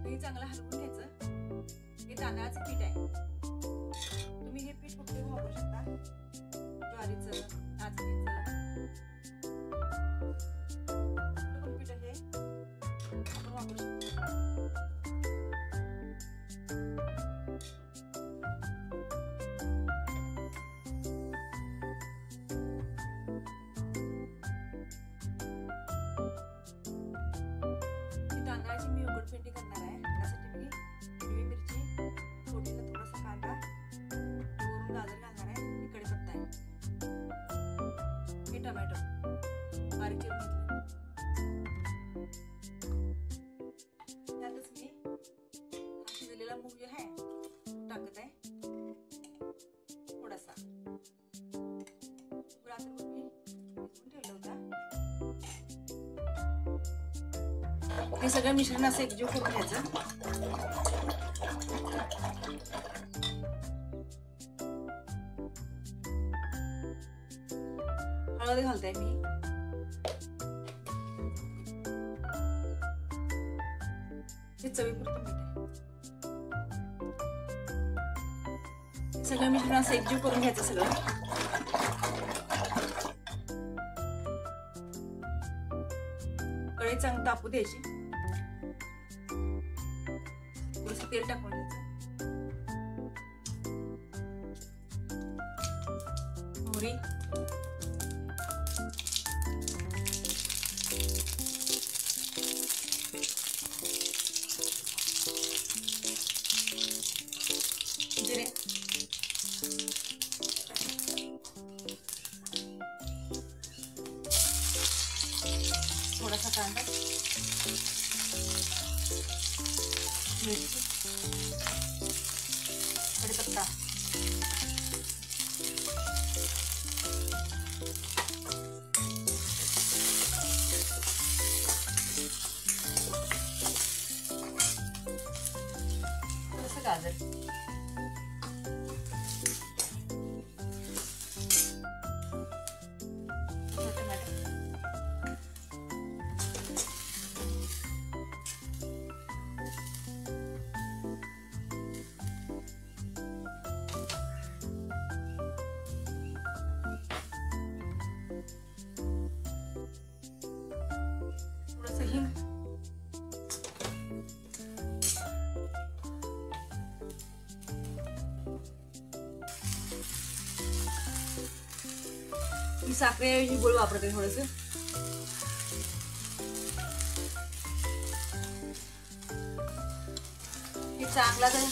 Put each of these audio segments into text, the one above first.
हे चांगलं हलवून घ्यायचं. हे तांदळाचं पीठ आहे. तुम्ही हे पीठ कुठे वापरू शकता. ज्वारीचं, नाचणीचं पीठ आहे आपण वापरू शकतो. तांदळाची मी उकडपेंडी करणार आहे. त्यासाठी मी हिरवी मिरची, फोडणीला थोडासा कांदा, वरून गाजर घालणार आहे. आणि कढीपत्ता आहे. हे टोमॅटो बारीक चिरून घेतलं. त्यातच मी शिजलेला मूग जे आहे टाकत आहे थोडासा. रात्रभर मी भिजवून ठेवलं होता. हे सगळं मिश्रण असं एकजीव करून घ्यायचं. हळद घालते मी. हे चवीपुरतं मीठ आहे. सगळं मिश्रण असं एकजीव करून घ्यायचं सगळं. कढई चांगली तापू द्यायची. थोडंसं तेल टाकून घ्यायचं. मोहरी, जिरे, थोडासा कांदा, मिरची, कढीपत्ता, थोडंसं गाजर, हिंग, मी साखरेऐवजी गुळ वापरते थोडंसं. हे चांगला तर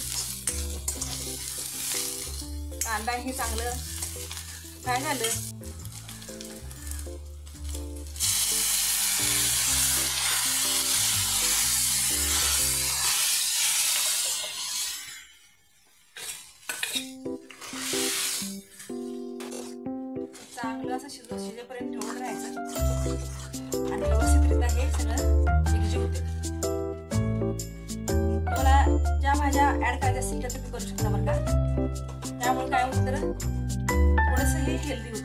कांदा हे चांगलं काय झालं. चांगलं असं शिजेपर्यंत ठेवून राहायचं आणि व्यवस्थितरित्या हे सगळं एकजीव होते. तुम्हाला ज्या भाज्या ऍड करायच्या असतील त्या तुम्ही करू शकता बरं का. त्यामुळे काय होतं तर थोडंसं हे हेल्दी होतं.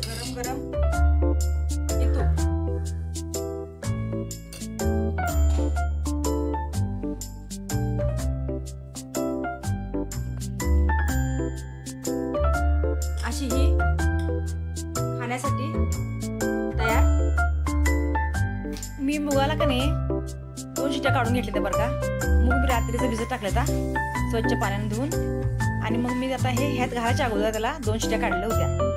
गरम गरम येतो. अशी ही खाण्यासाठी तयार. मी मुगाला का नाही 2 शिट्या काढून घेतल्या त्या बरं का. मूग मी रात्रीचं भिजत टाकलं होता स्वच्छ पाण्याने धुवून आणि मग मी आता हे ह्यात घालायच्या अगोदर त्याला 2 शिट्या काढल्या होत्या.